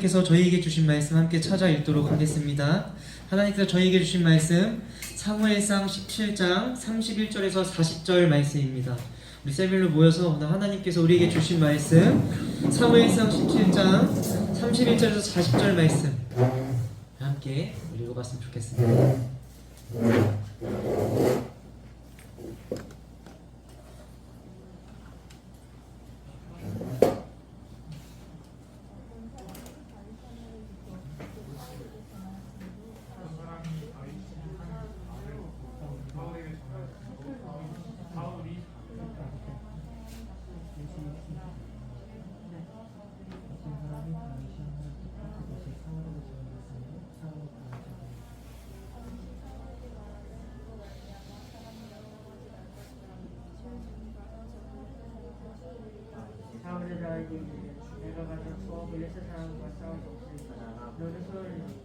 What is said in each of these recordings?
하나님께서 저희에게 주신 말씀 함께 찾아 읽도록 하겠습니다. 하나님께서 저희에게 주신 말씀 사무엘상 17장 31절에서 40절 말씀입니다. 우리 세밀로 모여서 오늘 하나님께서 우리에게 주신 말씀 사무엘상 17장 31절에서 40절 말씀 함께 읽어봤으면 좋겠습니다. 사울의 자에게 이르되 내가 가서 또 블레셋 사람과 싸우겠으니 너는 소리를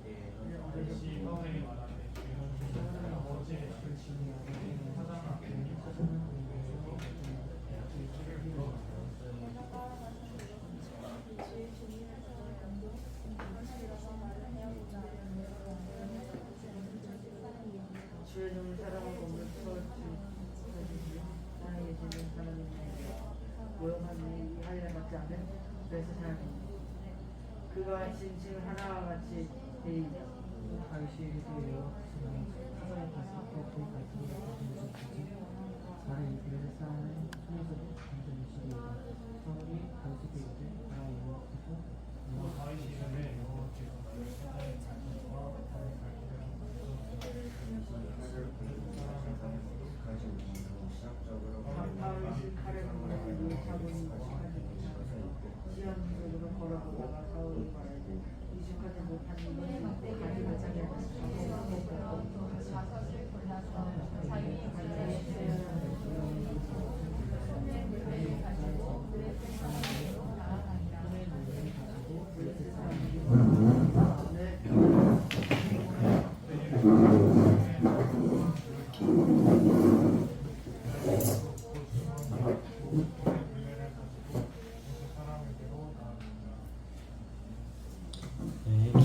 주의 종을 사랑하고 오늘 수고하시고 나에게 주는 하나님의 모욕하니 이 할례 받지 않은 블레셋 사람입니다. 그가 진칭 하나와 같이 되이다. 다윗이 이르되 사사의 가서 그의 갈등을 가져오셨지 나는 이 블레셋 사람을 손에서 건져주시리이다. 사울이 다윗에게 이르되 나 여호와께서 다윗이 이르되 여호와께서 사사의 갈등과 다른 갈등을 다윗이 칼에 물을 차고니 지연으로 걸어보다가 사울이 말하되 이죽하지 못한 이는 가지 마장에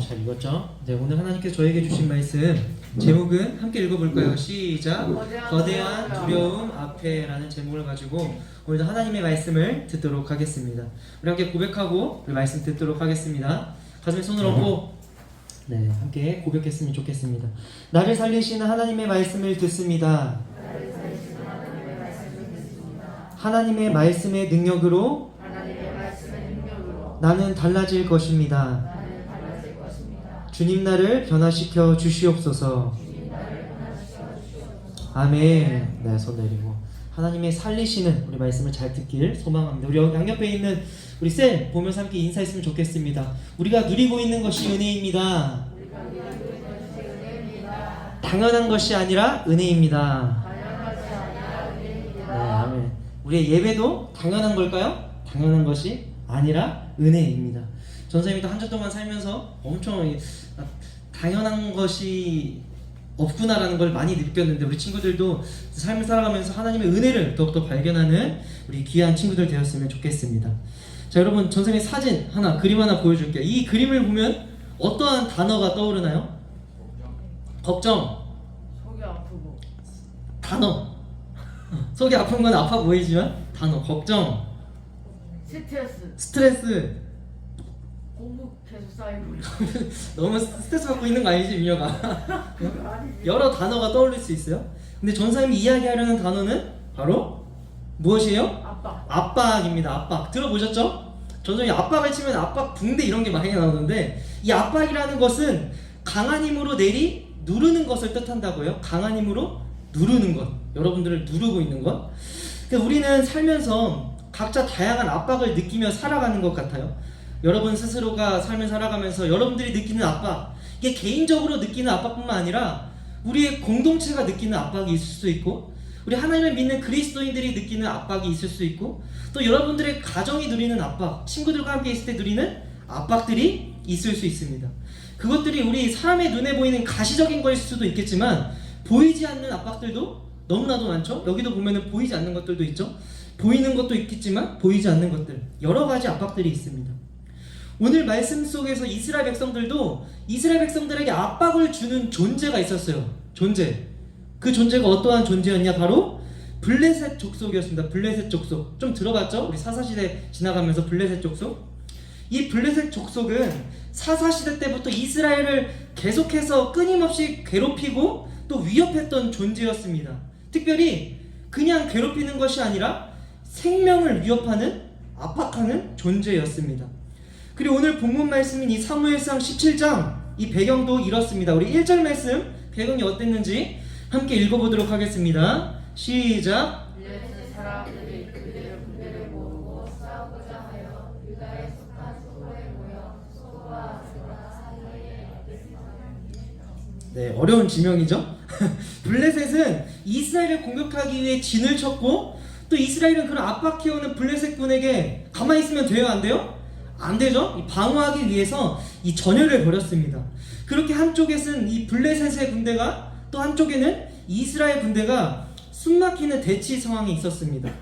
잘 읽었죠? 네, 오늘 하나님께서 저에게 주신 말씀 제목은 함께 읽어볼까요? 시작! 거대한 두려움 앞에라는 제목을 가지고 오늘도 하나님의 말씀을 듣도록 하겠습니다. 우리 함께 고백하고 우리 말씀 듣도록 하겠습니다. 가슴에 손을 얹고 네, 함께 고백했으면 좋겠습니다. 나를 살리시는 하나님의 말씀을 듣습니다. 하나님의 말씀의 능력으로 나는 달라질 것입니다. 주님 나를 변화시켜 주시옵소서. 아멘. 네, 손 내리고 하나님의 살리시는 우리 말씀을 잘 듣길 소망합니다. 우리 양옆에 있는 우리 쌤 보면서 함께 인사했으면 좋겠습니다. 우리가 누리고 있는 것이 은혜입니다. 당연한 것이 아니라 은혜입니다. 네, 아멘. 우리의 예배도 당연한 걸까요? 당연한 것이 아니라 은혜입니다. 전선생님도 한 주 동안 살면서 엄청 당연한 것이 없구나라는 걸 많이 느꼈는데 우리 친구들도 삶을 살아가면서 하나님의 은혜를 더욱더 발견하는 우리 귀한 친구들 되었으면 좋겠습니다. 자, 여러분 전선생님 사진 하나, 그림 하나 보여줄게요. 이 그림을 보면 어떠한 단어가 떠오르나요? 걱정. 속이 아프고 단어. 속이 아픈 건 아파 보이지만 단어. 걱정. 스트레스. 공부 계속 쌓이고 너무 스트레스 받고 있는 거 아니지, 민혁아? 여러 단어가 떠올릴 수 있어요. 근데 전사님이 이야기하려는 단어는 바로 무엇이에요? 압박입니다. 압박. 들어보셨죠? 전사님이 압박을 치면 압박, 붕대 이런 게 많이 나오는데 이 압박이라는 것은 강한 힘으로 누르는 것을 뜻한다고요. 강한 힘으로 누르는 것. 여러분들을 누르고 있는 것. 그러니까 우리는 살면서 각자 다양한 압박을 느끼며 살아가는 것 같아요. 여러분 스스로가 삶을 살아가면서 여러분들이 느끼는 압박, 이게 개인적으로 느끼는 압박뿐만 아니라 우리의 공동체가 느끼는 압박이 있을 수 있고, 우리 하나님을 믿는 그리스도인들이 느끼는 압박이 있을 수 있고, 또 여러분들의 가정이 누리는 압박, 친구들과 함께 있을 때 누리는 압박들이 있을 수 있습니다. 그것들이 우리 사람의 눈에 보이는 가시적인 거일 수도 있겠지만 보이지 않는 압박들도 너무나도 많죠. 여기도 보면은 보이지 않는 것들도 있죠. 보이는 것도 있겠지만 보이지 않는 것들, 여러 가지 압박들이 있습니다. 오늘 말씀 속에서 이스라엘 백성들도 이스라엘 백성들에게 압박을 주는 존재가 있었어요. 존재. 그 존재가 어떠한 존재였냐? 바로 블레셋 족속이었습니다. 블레셋 족속. 좀 들어봤죠? 우리 사사시대 지나가면서 블레셋 족속. 이 블레셋 족속은 사사시대 때부터 이스라엘을 계속해서 끊임없이 괴롭히고 또 위협했던 존재였습니다. 특별히 그냥 괴롭히는 것이 아니라 생명을 위협하는, 압박하는 존재였습니다. 그리고 오늘 본문 말씀인 이 사무엘상 17장 이 배경도 이렇습니다. 우리 1절 말씀 배경이 어땠는지 함께 읽어보도록 하겠습니다. 시작. 블레셋 사람들이 그들의 군대를 모으고 싸우고자 하여 유다에 속한 소고에 모여 소고와 아세라 사이에 네, 어려운 지명이죠. 블레셋은 이스라엘을 공격하기 위해 진을 쳤고 또 이스라엘은 그런 압박해오는 블레셋군에게 가만히 있으면 돼요? 안 돼요? 안 되죠. 방어하기 위해서 이 전열을 벌였습니다. 그렇게 한쪽에는 이 블레셋의 군대가 또 한쪽에는 이스라엘 군대가 숨막히는 대치 상황이 있었습니다.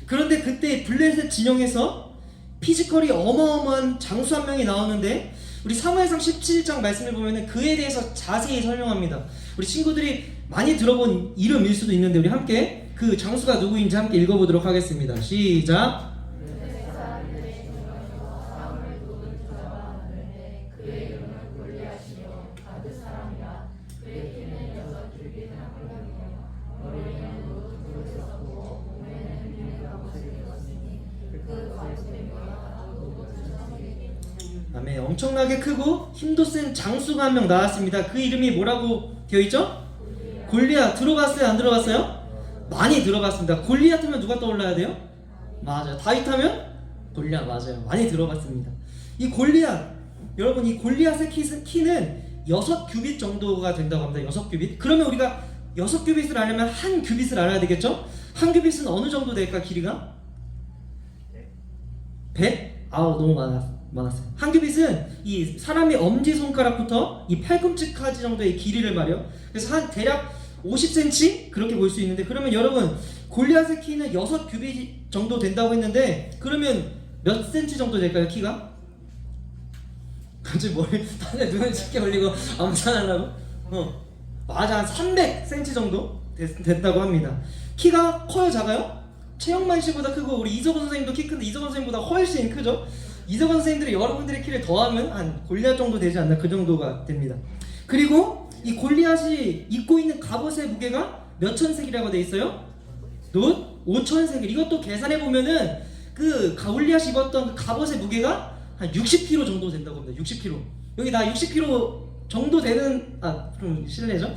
그런데 그때 블레셋 진영에서 피지컬이 어마어마한 장수 한 명이 나오는데 우리 사무엘상 17장 말씀을 보면 그에 대해서 자세히 설명합니다. 우리 친구들이 많이 들어본 이름일 수도 있는데 우리 함께 그 장수가 누구인지 함께 읽어보도록 하겠습니다. 시작. 아멘. 엄청나게 크고 힘도 센 장수가 한 명 나왔습니다. 그 이름이 뭐라고 되어있죠? 골리앗. 들어봤어요? 안 들어봤어요? 많이 들어봤습니다. 골리앗 하면 누가 떠올라야 돼요? 맞아요. 다윗 하면? 골리앗. 맞아요. 많이 들어봤습니다. 이 골리앗, 여러분 이 골리앗의 키는 6규빗 정도가 된다고 합니다. 6규빗. 그러면 우리가 6규빗을 알려면 한 규빗을 알아야 되겠죠? 한 규빗은 어느 정도 될까? 길이가? 100? 아우 너무 많았어요. 한 규빗은 이 사람의 엄지손가락부터 이 팔꿈치까지 정도의 길이를 말해요. 그래서 한 대략 50cm? 그렇게 볼 수 있는데 그러면 여러분 골리앗의 키는 6규빗 정도 된다고 했는데 그러면 몇 센치 정도 될까요? 키가? 갑자기 머리 다들 눈을 짙게 올리고 암산하려고? 맞아. 한 300cm 정도 됐다고 합니다. 키가 커요? 작아요? 최영만 씨보다 크고 우리 이석원 선생님도 키 큰데 이석원 선생님보다 훨씬 크죠? 이석원 선생님들이 여러분들의 키를 더하면 한 골리앗 정도 되지 않나 그 정도가 됩니다. 그리고 이 골리앗이 입고 있는 갑옷의 무게가 몇 천세겔이라고 되어 있어요? 놋 5천세겔. 이것도 계산해 보면은 그 골리앗이 입었던 그 갑옷의 무게가 한 60kg 정도 된다고 합니다. 60kg. 여기 나 60kg 정도 되는 좀 실례죠?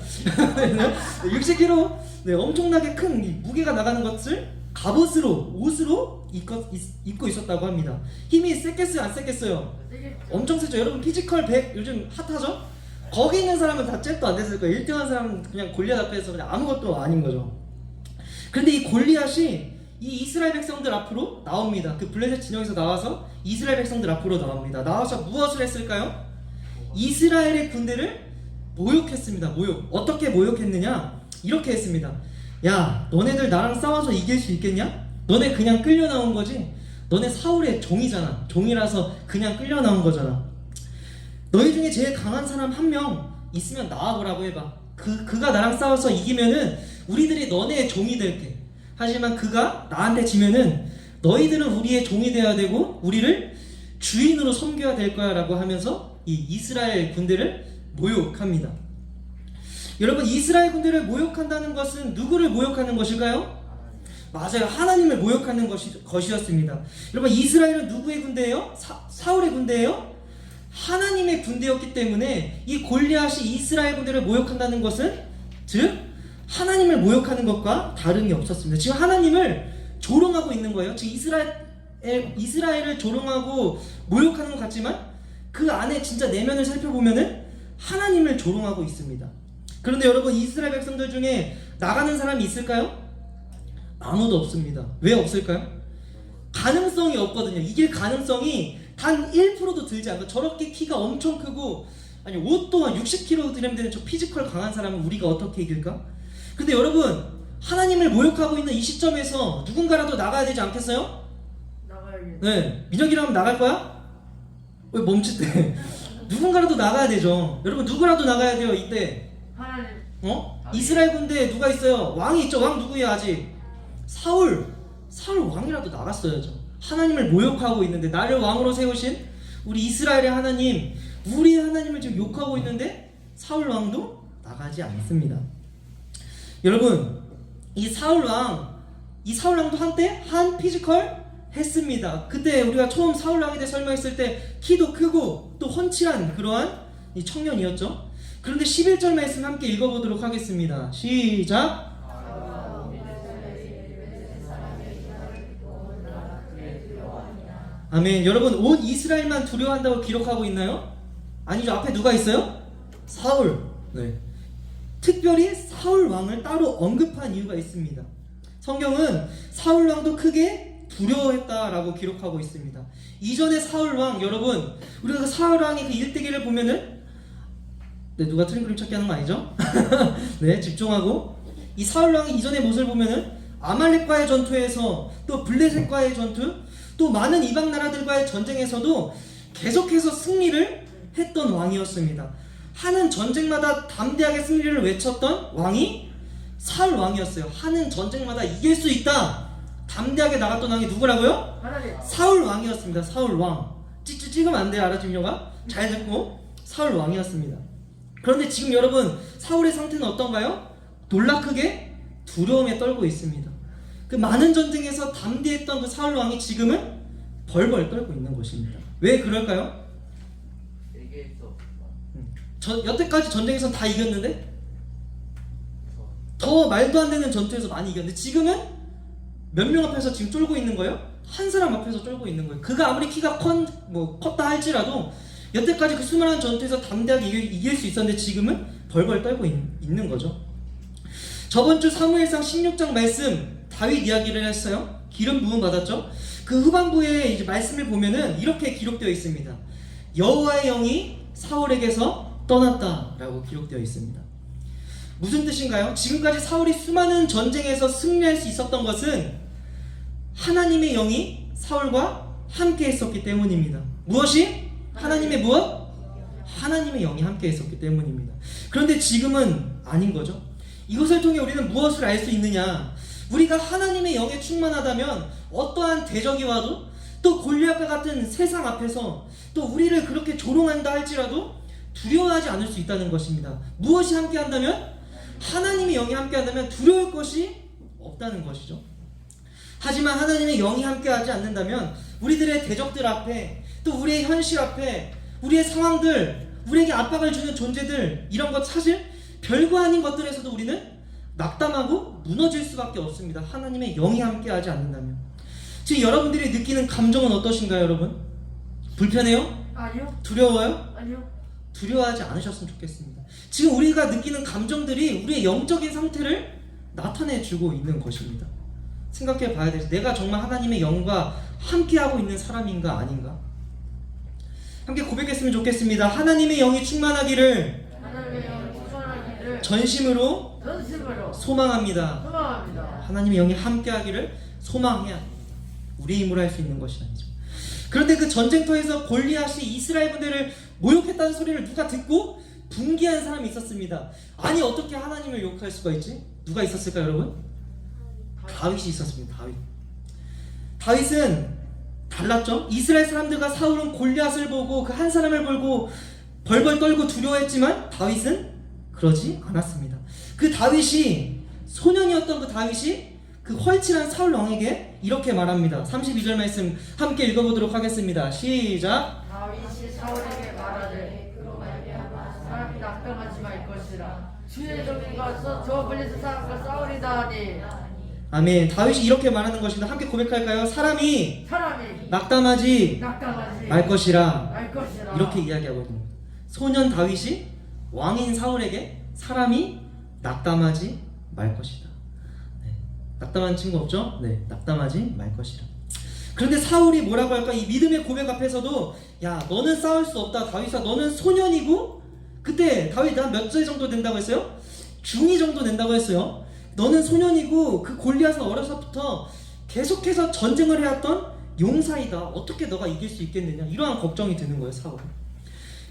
60kg 네, 엄청나게 큰 이 무게가 나가는 것을 갑옷으로 옷으로 입고 있었다고 합니다. 힘이 셌겠어요? 안 셌겠어요? 엄청 세죠. 여러분 피지컬 100 요즘 핫하죠? 거기 있는 사람은 다 잽도 안 됐을 거예요. 1등한 사람은 그냥 골리앗 앞에서 그냥 아무것도 아닌 거죠. 그런데 이 골리앗이 이 이스라엘 백성들 앞으로 나옵니다. 그 블레셋 진영에서 나와서 이스라엘 백성들 앞으로 나옵니다. 나와서 무엇을 했을까요? 이스라엘의 군대를 모욕했습니다. 모욕. 어떻게 모욕했느냐? 이렇게 했습니다. 야, 너네들 나랑 싸워서 이길 수 있겠냐? 너네 그냥 끌려 나온 거지? 너네 사울의 종이잖아. 종이라서 그냥 끌려 나온 거잖아. 너희 중에 제일 강한 사람 한 명 있으면 나와보라고 해봐. 그가 나랑 싸워서 이기면은 우리들이 너네의 종이 될게. 하지만 그가 나한테 지면은 너희들은 우리의 종이 되어야 되고 우리를 주인으로 섬겨야 될 거야 라고 하면서 이 이스라엘 군대를 모욕합니다. 여러분 이스라엘 군대를 모욕한다는 것은 누구를 모욕하는 것일까요? 맞아요. 하나님을 모욕하는 것이었습니다. 여러분 이스라엘은 누구의 군대예요? 사울의 군대예요? 하나님의 군대였기 때문에 이 골리앗이 이스라엘 군대를 모욕한다는 것은 즉 하나님을 모욕하는 것과 다름이 없었습니다. 지금 하나님을 조롱하고 있는 거예요. 지금 이스라엘을 조롱하고 모욕하는 것 같지만 그 안에 진짜 내면을 살펴보면은 하나님을 조롱하고 있습니다. 그런데 여러분 이스라엘 백성들 중에 나가는 사람이 있을까요? 아무도 없습니다. 왜 없을까요? 가능성이 없거든요. 이길 가능성이 단 1%도 들지 않고 저렇게 키가 엄청 크고 아니 옷도 한 60kg 되는 저 피지컬 강한 사람은 우리가 어떻게 이길까? 근데 여러분 하나님을 모욕하고 있는 이 시점에서 누군가라도 나가야 되지 않겠어요? 나가야겠네. 네, 민혁이라면 나갈 거야? 왜 멈칫대? 누군가라도 나가야 되죠. 여러분 누구라도 나가야 돼요 이때. 하나님. 이스라엘 군대에 누가 있어요? 왕이 있죠. 왕 누구예요 아직? 사울 왕이라도 나갔어야죠. 하나님을 모욕하고 있는데, 나를 왕으로 세우신 우리 이스라엘의 하나님, 우리 하나님을 지금 욕하고 있는데 사울 왕도 나가지 않습니다. 여러분 이 사울 왕도 한때 한 피지컬 했습니다. 그때 우리가 처음 사울 왕에 대해 설명했을 때 키도 크고 또 훤칠한 그러한 이 청년이었죠. 그런데 11절 말씀 함께 읽어보도록 하겠습니다. 시작. 아멘. 여러분 온 이스라엘만 두려워한다고 기록하고 있나요? 아니죠. 앞에 누가 있어요? 사울. 네. 특별히 사울 왕을 따로 언급한 이유가 있습니다. 성경은 사울 왕도 크게 두려워했다라고 기록하고 있습니다. 이전에 사울 왕, 여러분 우리가 그 사울 왕의 그 일대기를 보면은, 네, 누가 틀린 그림 찾기 하는 거 아니죠? 네, 집중하고. 이 사울 왕의 이전의 모습을 보면은 아말렉과의 전투에서, 또 블레셋과의 전투, 또 많은 이방 나라들과의 전쟁에서도 계속해서 승리를 했던 왕이었습니다. 하는 전쟁마다 담대하게 승리를 외쳤던 왕이 사울 왕이었어요. 하는 전쟁마다 이길 수 있다, 담대하게 나갔던 왕이 누구라고요? 하나님. 사울 왕이었습니다. 사울 왕. 찍으면 안 돼요. 알아죠, 민혁아? 잘 듣고. 사울 왕이었습니다. 그런데 지금 여러분 사울의 상태는 어떤가요? 놀라 크게 두려움에 떨고 있습니다. 그 많은 전쟁에서 담대했던 그 사울 왕이 지금은 벌벌 떨고 있는 것입니다. 왜 그럴까요? 여태까지 전쟁에서 다 이겼는데, 더 말도 안 되는 전투에서 많이 이겼는데, 지금은 몇 명 앞에서 지금 쫄고 있는 거예요? 한 사람 앞에서 쫄고 있는 거예요. 그가 아무리 키가 컸다 할지라도 여태까지 그 수많은 전투에서 담대하게 이길 수 있었는데 지금은 벌벌 떨고 있는 거죠. 저번 주 사무엘상 16장 말씀, 다윗 이야기를 했어요. 기름 부음 받았죠. 그 후반부에 이제 말씀을 보면은 이렇게 기록되어 있습니다. 여호와의 영이 사울에게서 떠났다라고 기록되어 있습니다. 무슨 뜻인가요? 지금까지 사울이 수많은 전쟁에서 승리할 수 있었던 것은 하나님의 영이 사울과 함께 했었기 때문입니다. 무엇이? 하나님의 무엇? 하나님의 영이 함께 했었기 때문입니다. 그런데 지금은 아닌 거죠. 이것을 통해 우리는 무엇을 알 수 있느냐? 우리가 하나님의 영에 충만하다면 어떠한 대적이 와도, 또 골리앗과 같은 세상 앞에서 또 우리를 그렇게 조롱한다 할지라도 두려워하지 않을 수 있다는 것입니다. 무엇이 함께 한다면? 하나님의 영이 함께 한다면 두려울 것이 없다는 것이죠. 하지만 하나님의 영이 함께하지 않는다면 우리들의 대적들 앞에, 또 우리의 현실 앞에, 우리의 상황들, 우리에게 압박을 주는 존재들, 이런 것 사실 별거 아닌 것들에서도 우리는 낙담하고 무너질 수밖에 없습니다. 하나님의 영이 함께하지 않는다면. 지금 여러분들이 느끼는 감정은 어떠신가요, 여러분? 불편해요? 아니요. 두려워요? 아니요. 두려워하지 않으셨으면 좋겠습니다. 지금 우리가 느끼는 감정들이 우리의 영적인 상태를 나타내주고 있는 것입니다. 생각해 봐야 되죠. 내가 정말 하나님의 영과 함께하고 있는 사람인가 아닌가? 함께 고백했으면 좋겠습니다. 하나님의 영이 충만하기를 전심으로 소망합니다. 하나님의 영이 함께하기를 소망해야 우리의 힘으로 할 수 있는 것이 아니죠. 그런데 그 전쟁터에서 골리앗이 이스라엘 군대를 모욕했다는 소리를 누가 듣고 분개한 사람이 있었습니다. 아니 어떻게 하나님을 욕할 수가 있지? 누가 있었을까요, 여러분? 다윗이 있었습니다. 다윗은 달랐죠. 이스라엘 사람들과 사울은 골리앗을 보고 그 한 사람을 보고 벌벌 떨고 두려워했지만 다윗은 그러지 않았습니다. 그 다윗이, 소년이었던 그 다윗이 그 헐칠한 사울 왕에게 이렇게 말합니다. 32절 말씀 함께 읽어보도록 하겠습니다. 시작. 다윗이 사울에게 말하되 사람이 낙담하지 말 것이라. 주의 종이 가서 저 블레셋 사람과 싸우리다 하니. 아멘. 다윗이 이렇게 말하는 것입니다. 함께 고백할까요? 사람이 낙담하지 말 것이라. 이렇게 이야기하고 있는 겁니다. 소년 다윗이 왕인 사울에게 사람이 낙담하지 말 것이다. 네. 낙담한 친구 없죠? 네, 낙담하지 말 것이라. 그런데 사울이 뭐라고 할까? 이 믿음의 고백 앞에서도, 야, 너는 싸울 수 없다. 다윗아, 너는 소년이고, 그때 다윗 한 몇 살 정도 된다고 했어요? 중2 정도 된다고 했어요. 너는 소년이고 그 골리앗은 어려서부터 계속해서 전쟁을 해왔던 용사이다. 어떻게 너가 이길 수 있겠느냐. 이러한 걱정이 드는 거예요, 사울.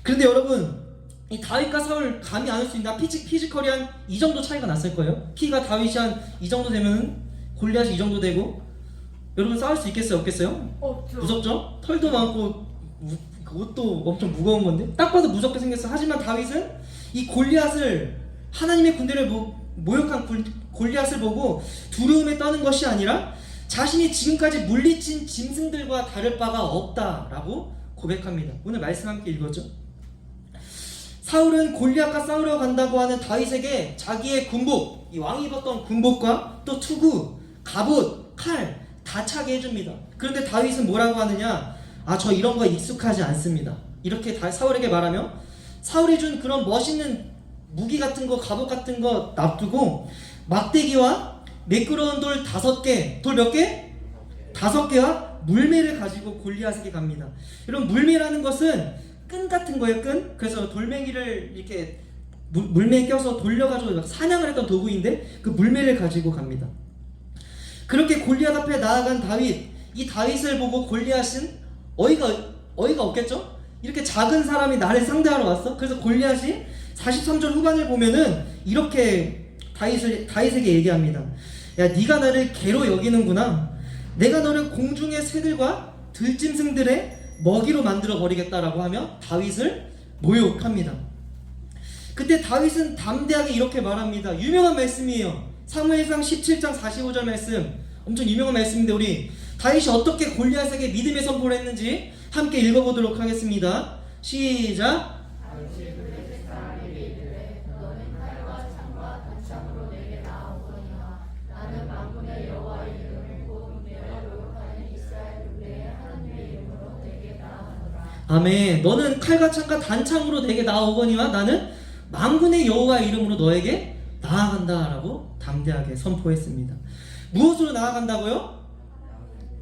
그런데 여러분, 이 다윗과 사울 감히 안을 수 있나? 피지컬이 한 이 정도 차이가 났을 거예요. 키가 다윗이 한 이 정도 되면 골리앗이 이 정도 되고, 여러분 싸울 수 있겠어요, 없겠어요? 없죠. 무섭죠? 털도 많고 옷도 엄청 무거운 건데 딱 봐도 무섭게 생겼어. 하지만 다윗은 이 골리앗을, 하나님의 군대를 모욕한 골리앗을 보고 두려움에 떠는 것이 아니라 자신이 지금까지 물리친 짐승들과 다를 바가 없다라고 고백합니다. 오늘 말씀 함께 읽었죠? 사울은 골리앗과 싸우러 간다고 하는 다윗에게 자기의 군복, 이 왕이 입었던 군복과 또 투구, 갑옷, 칼 다 차게 해줍니다. 그런데 다윗은 뭐라고 하느냐? 저 이런 거 익숙하지 않습니다. 이렇게 사울에게 말하며 사울이 준 그런 멋있는 무기 같은 거, 갑옷 같은 거 놔두고 막대기와 매끄러운 돌 5개, 돌 몇 개? 5개와 물매를 가지고 골리앗에게 갑니다. 여러분, 물매라는 것은 끈 같은 거예요, 끈. 그래서 돌멩이를 이렇게 물매에 껴서 돌려가지고 사냥을 했던 도구인데 그 물매를 가지고 갑니다. 그렇게 골리앗 앞에 나아간 다윗, 이 다윗을 보고 골리앗은 어이가 없겠죠? 이렇게 작은 사람이 나를 상대하러 왔어? 그래서 골리앗이 43절 후반을 보면은 이렇게 다윗에게 얘기합니다. 야, 네가 나를 개로 여기는구나. 내가 너를 공중의 새들과 들짐승들의 먹이로 만들어 버리겠다라고 하며 다윗을 모욕합니다. 그때 다윗은 담대하게 이렇게 말합니다. 유명한 말씀이에요. 사무엘상 17장 45절 말씀, 엄청 유명한 말씀인데 우리 다윗이 어떻게 골리앗에게 믿음의 선포를 했는지 함께 읽어보도록 하겠습니다. 시작. 아멘. 너는 칼과 창과 단창으로 내게 나아오거니와 나는 만군의 여호와 이름으로 너에게 나아간다라고 담대하게 선포했습니다. 무엇으로 나아간다고요?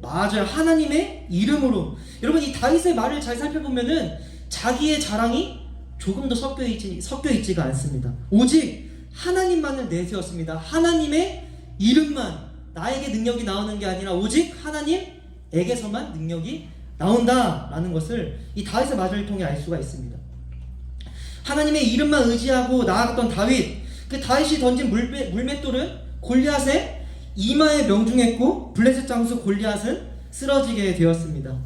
맞아요. 하나님의 이름으로. 여러분, 이 다윗의 말을 잘 살펴보면은 자기의 자랑이 조금 더 섞여 있지가 않습니다. 오직 하나님만을 내세웠습니다. 하나님의 이름만, 나에게 능력이 나오는 게 아니라 오직 하나님에게서만 능력이 나온다라는 것을 이 다윗의 말을 통해 알 수가 있습니다. 하나님의 이름만 의지하고 나아갔던 다윗, 그 다윗이 던진 물맷돌은 골리앗의 이마에 명중했고 블레셋 장수 골리앗은 쓰러지게 되었습니다.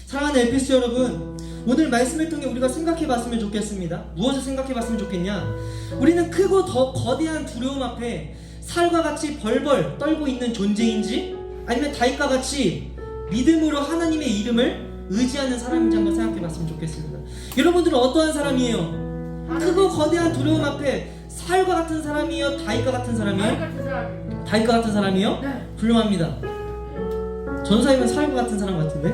사랑하는 엘피스 여러분, 오늘 말씀을 통해 우리가 생각해 봤으면 좋겠습니다. 무엇을 생각해 봤으면 좋겠냐? 우리는 크고 더 거대한 두려움 앞에 살과 같이 벌벌 떨고 있는 존재인지, 아니면 다윗과 같이 믿음으로 하나님의 이름을 의지하는 사람인지 한번 생각해 봤으면 좋겠습니다. 여러분들은 어떠한 사람이에요? 크고 거대한 두려움 앞에 살과 같은 사람이에요? 다윗과 같은 사람이에요? 다윗과 같은 사람이요? 네. 훌륭합니다. 전사이면 살과 같은 사람 같은데?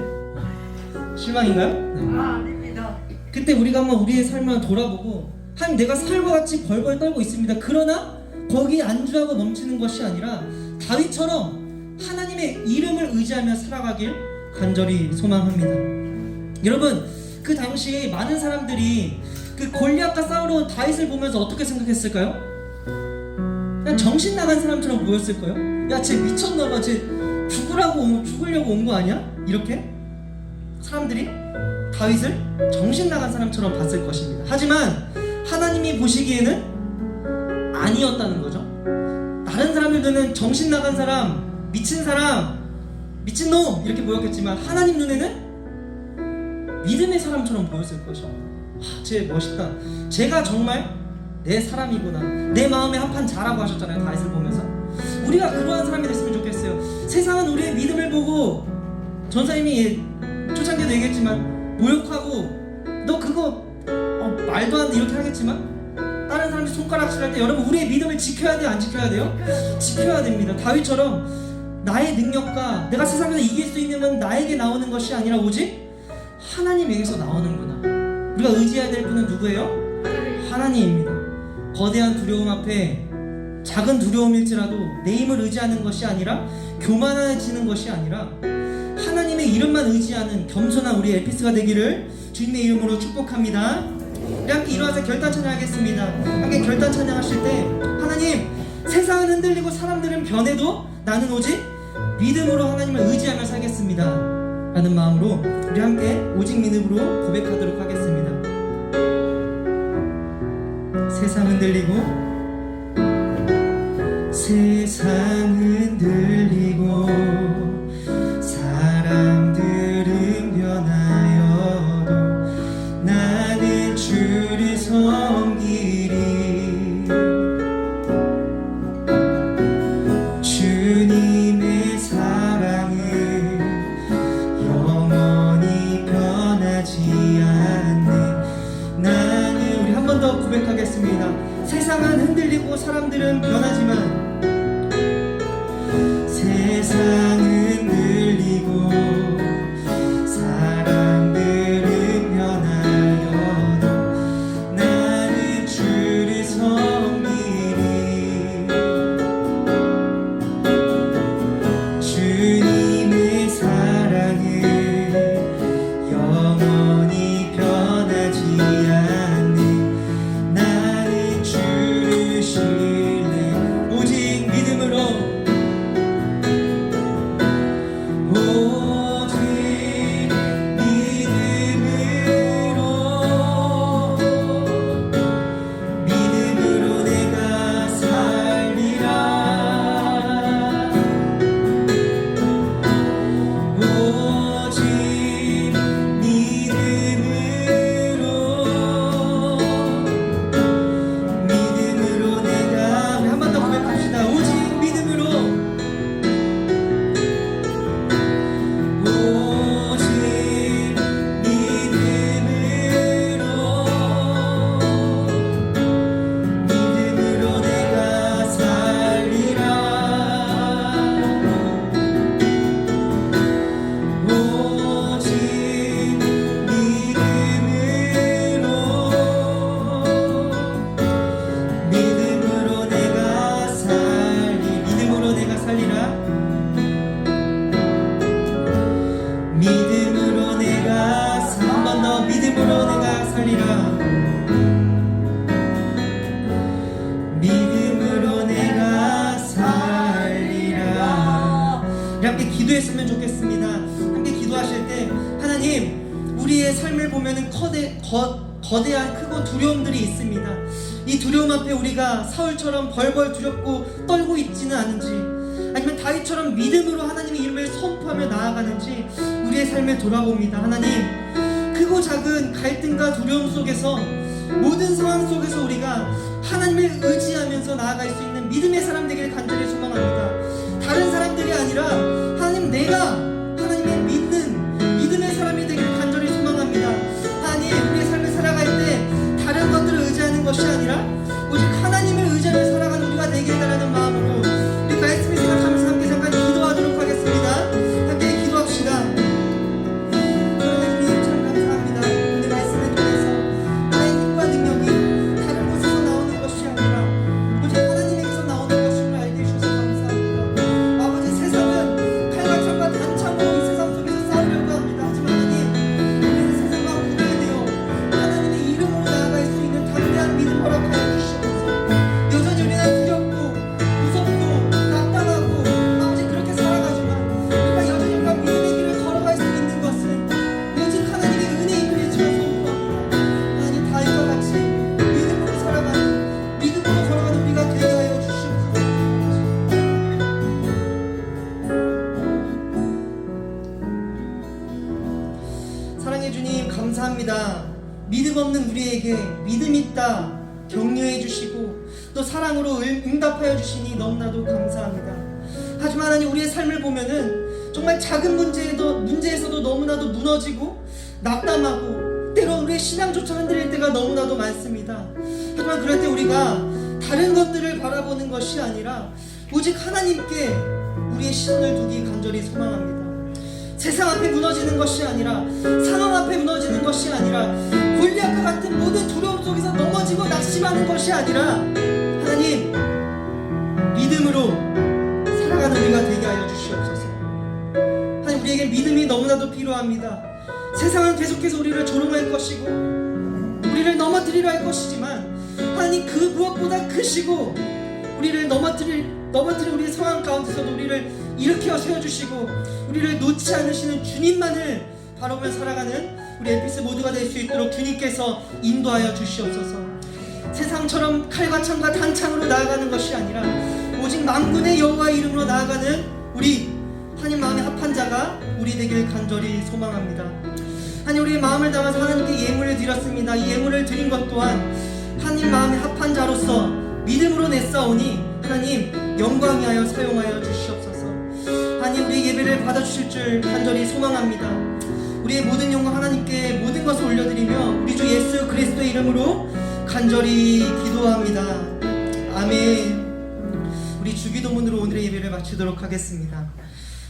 실망인가요? 네. 아닙니다. 그때 우리가 한번 우리의 삶을 돌아보고, 하나님, 내가 살과 같이 벌벌 떨고 있습니다. 그러나 거기에 안주하고 멈추는 것이 아니라 다윗처럼 하나님의 이름을 의지하며 살아가길 간절히 소망합니다. 여러분, 그 당시 많은 사람들이 그 골리앗과 싸우러 온 다윗을 보면서 어떻게 생각했을까요? 그냥 정신 나간 사람처럼 보였을 거예요. 야, 쟤 미쳤나봐. 쟤 죽으려고 온 거 아니야? 이렇게 사람들이 다윗을 정신 나간 사람처럼 봤을 것입니다. 하지만 하나님이 보시기에는 아니었다는 거죠. 다른 사람들 눈에는 정신 나간 사람, 미친 사람, 미친놈 이렇게 보였겠지만 하나님 눈에는 믿음의 사람처럼 보였을 것입니다. 쟤 멋있다. 쟤가 정말 내 사람이구나. 내 마음에 한판 자라고 하셨잖아요, 다윗을 보면서. 우리가 그러한 사람이 됐으면 좋겠어요. 세상은 우리의 믿음을 보고, 전사님이 초창기에도 얘기했지만 모욕하고, 너 그거 말도 안 돼 이렇게 하겠지만, 다른 사람들이 손가락질 할 때 여러분, 우리의 믿음을 지켜야 돼요, 안 지켜야 돼요? 지켜야 됩니다. 다윗처럼 나의 능력과 내가 세상에서 이길 수 있는 건 나에게 나오는 것이 아니라 오직 하나님에게서 나오는구나. 우리가 의지해야 될 분은 누구예요? 하나님입니다. 거대한 두려움 앞에 작은 두려움일지라도 내 힘을 의지하는 것이 아니라, 교만해지는 것이 아니라 하나님의 이름만 의지하는 겸손한 우리 엘피스가 되기를 주님의 이름으로 축복합니다. 우리 함께 일어나서 결단 찬양하겠습니다. 함께 결단 찬양하실 때, 하나님, 세상은 흔들리고 사람들은 변해도 나는 오직 믿음으로 하나님을 의지하며 살겠습니다. 라는 마음으로 우리 함께 오직 믿음으로 고백하도록 하겠습니다. 세상 흔들리고 사람들은 변하여도 나는 주를 섬기리. 주님의 사랑은 영원히 변하지 않네. 나는 우리 한 번 더 고백하겠습니다. 세상은 흔들리고 사람들은 변하지만 세상은 흔들리고 사람들은 변하여도 나는 주를 섬기리. 주님의 사랑은 영원히 변하지 않네. 나는 주를 신뢰 오직 믿음으로 내가 살리라. 오직 믿음으로 내가 우리 한 번 더 고백합시다. 오직 믿음으로 내가 살리라. 오직 믿음으로 내가 살리라. 믿음으로 내가 한 번 더 믿음으로 내가 살리라. 믿음으로 내가 살리라. 우리 함께 기도했으면 좋겠습니다. 함께 기도하실 때 하나님, 우리의 삶을 보면은 거대한 크고 두려움들이 있습니다. 이 두려움 앞에 우리가 사울처럼 벌벌 두렵고 떨고 있지는 않은지, 아니면 다윗처럼 믿음으로 하나님의 이름을 선포하며 나아가는지 우리의 삶을 돌아봅니다. 하나님, 크고 작은 갈등과 두려움 속에서, 모든 상황 속에서 우리가 하나님을 의지하면서 나아갈 수 있는 믿음의 사람 되기를 간절히 소망합니다. 다른 사람들이 아니라 하나님, 내가 하나님의 믿음의 사람이 되기를 간절히 소망합니다. 하나님, 우리의 삶을 살아갈 때 다른 것들을 의지하는 것이 아니라 오직 하나님을 의지하며 살아가는 우리가 되게 해달라는 마음으로 우리 말씀을 생각하면서 함께 잠깐 기도하도록 하겠습니다. 함께 기도합시다. 하나님 참 감사합니다. 오늘 말씀을 통해서 나의 힘과 능력이 다른 곳에서 나오는 것이 아니라 오직 하나님에게서 나오는 것임을 알게 해주셔서 감사합니다. 아버지, 세상은 칼과 창과 단창으로 이 세상 속에서 싸우려고 합니다. 하지만 하나님, 우리는 세상과 구별되어 하나님의 이름으로 나아갈 수 있는 담대한 믿음 허락하여 주시옵소서. 여전히 우리는 두렵고 무섭고 낙담하고 아버지 그렇게 살아가지만 우리가 여전히 우리가 믿음의 길을 걸어갈 수 있는 것은 오직 하나님의 은혜인 줄 주셔서 원합니다. 하나님, 다윗과 같이 믿음으로 살아가는, 믿음으로 걸어가는 우리가 되게 하여 주시옵소서. 사랑해 주님, 감사합니다. 믿음 없는 우리에게 믿음 있다 격려해 주시고 또 사랑으로 응답하여 주시니 너무나도 감사합니다. 하지만 하나님, 우리의 삶을 보면은 정말 작은 문제에서도 너무나도 무너지고 낙담하고 때로 우리의 신앙조차 흔들릴 때가 너무나도 많습니다. 하지만 그럴 때 우리가 다른 것들을 바라보는 것이 아니라 오직 하나님께 우리의 시선을 두기 간절히 소망합니다. 세상 앞에 무너지는 것이 아니라, 상황 앞에 무너지는 것이 아니라, 골리앗과 같은 모든 두려움 속에서 넘어지고 낙심하는 것이 아니라 하나님, 믿음으로 살아가는 우리가 되게 하여 주시옵소서. 하나님, 우리에게 믿음이 너무나도 필요합니다. 세상은 계속해서 우리를 조롱할 것이고 우리를 넘어뜨리려 할 것이지만 하나님, 그 무엇보다 크시고 우리를 넘어뜨릴 넘어뜨린 우리의 상황 가운데서도 우리를 일으켜 세워주시고 우리를 놓지 않으시는 주님만을 바라보며 살아가는 우리 에피스 모두가 될 수 있도록 주님께서 인도하여 주시옵소서. 세상처럼 칼과 창과 단창으로 나아가는 것이 아니라 오직 만군의 여호와 이름으로 나아가는 우리 하나님 마음에 합한 자가 우리 되길 간절히 소망합니다. 하나님, 우리의 마음을 담아서 하나님께 예물을 드렸습니다. 이 예물을 드린 것 또한 하나님 마음에 합한 자로서 믿음으로 냈사오니 하나님 영광이하여 사용하여 주시옵소서. 하나님, 우리 예배를 받아주실 줄 간절히 소망합니다. 우리의 모든 영광 하나님께 모든 것을 올려드리며 우리 주 예수 그리스도의 이름으로 간절히 기도합니다. 아멘. 우리 주기도문으로 오늘의 예배를 마치도록 하겠습니다.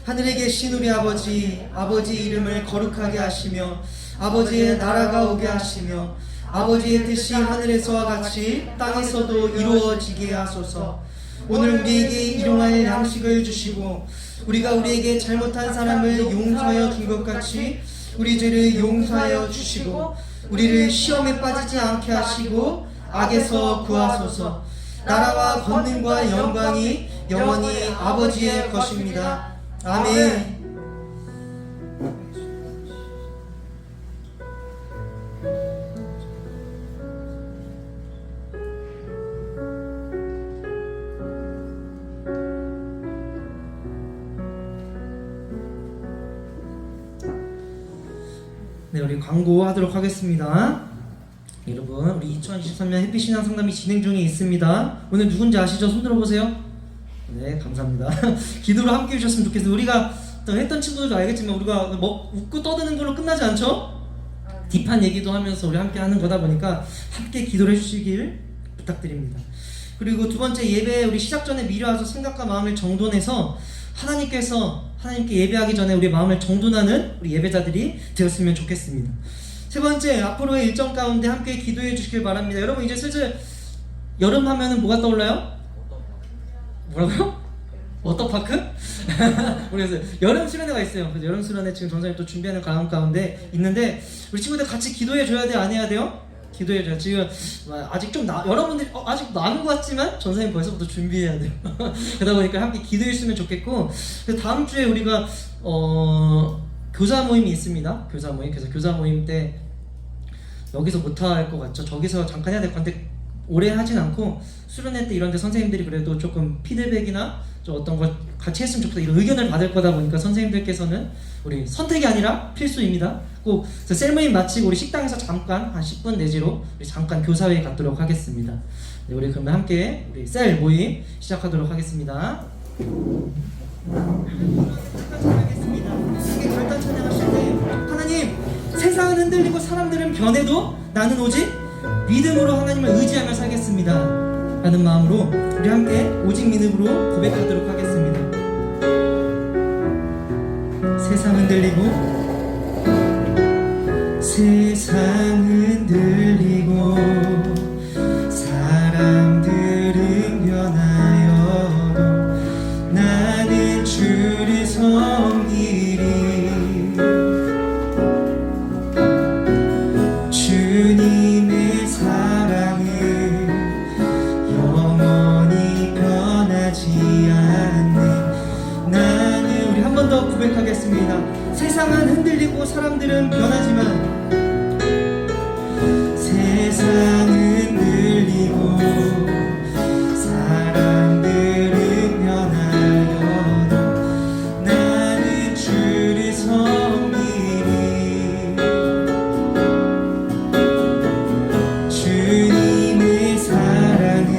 하늘에 계신 우리 아버지, 아버지의 이름을 거룩하게 하시며 아버지의 나라가 오게 하시며 아버지의 뜻이 하늘에서와 같이 땅에서도 이루어지게 하소서. 오늘 우리에게 일용할 양식을 주시고 우리가 우리에게 잘못한 사람을 용서하여 준 것 같이 우리 죄를 용서하여 주시고 우리를 시험에 빠지지 않게 하시고 악에서 구하소서. 나라와 권능과 영광이 영원히 아버지의 것입니다. 아멘. 네, 우리 광고하도록 하겠습니다. 여러분, 우리 2023년 햇빛신앙 상담이 진행 중에 있습니다. 오늘 누군지 아시죠? 손 들어보세요. 네, 감사합니다. 기도로 함께 해주셨으면 좋겠어요. 우리가 또 했던 친구들도 알겠지만 우리가 웃고 떠드는 걸로 끝나지 않죠? 딥한 얘기도 하면서 우리 함께 하는 거다 보니까 함께 기도를 해주시길 부탁드립니다. 그리고 두 번째, 예배 우리 시작 전에 미리 와서 생각과 마음을 정돈해서 하나님께 예배하기 전에 우리 마음을 정돈하는 우리 예배자들이 되었으면 좋겠습니다. 세 번째, 앞으로의 일정 가운데 함께 기도해 주시길 바랍니다. 여러분, 이제 슬슬 여름 하면은 뭐가 떠올라요? 뭐라고요? 워터파크? 모르겠어요. 여름 수련회가 있어요. 그래서 여름 수련회 지금 전사님 또 준비하는 가운데 있는데 우리 친구들 같이 기도해 줘야 돼, 안 해야 돼요? 기도해 줘요. 지금 아직 좀 여러분들이 아직 남은 것 같지만 전사님 벌써부터 준비해야 돼요. 그러다 보니까 함께 기도해 주시면 좋겠고, 그래서 다음 주에 우리가 교사 모임이 있습니다. 교사 모임. 그래서 교사 모임 때 여기서 못할 것 같죠. 저기서 잠깐 해야 될 건데 오래 하진 않고 수련회 때 이런 데 선생님들이 그래도 조금 피드백이나 좀 어떤 걸 같이 했으면 좋겠다 이런 의견을 받을 거다 보니까 선생님들께서는 우리 선택이 아니라 필수입니다. 꼭 셀모임 마치고 우리 식당에서 잠깐 한 10분 내지로 우리 잠깐 교사회에 갖도록 하겠습니다. 네, 우리 그러면 함께 우리 셀 모임 시작하도록 하겠습니다. 찬양하겠습니다. 함께 결단 찬양하실 때 하나님, 세상은 흔들리고 사람들은 변해도 나는 오직 믿음으로 하나님을 의지하며 살겠습니다 라는 마음으로 우리 함께 오직 믿음으로 고백하도록 하겠습니다. 세상 흔들리고 사람들은 변하여도 나는 주를 섬기리. 주님의 사랑은 영원히 변하지 않네. 나는 우리 한 번 더 고백하겠습니다. 세상은 흔들리고 사람들은 변하지만 세상은 흔들리고 사람들은 변하여도 나는 주를 섬기리. 주님의 사랑은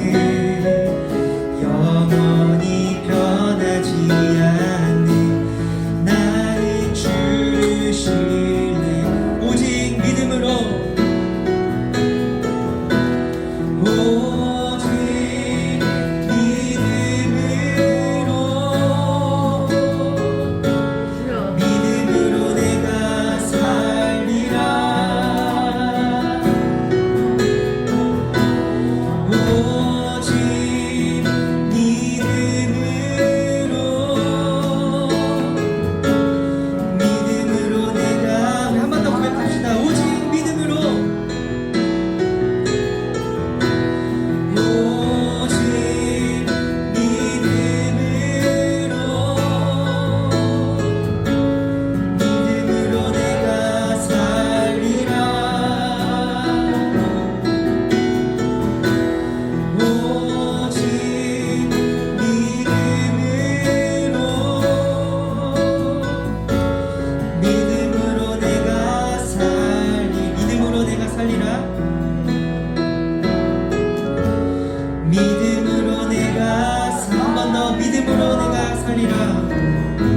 영원히 변하지 않네. 나는 주를 신뢰 오직 믿음으로 살리라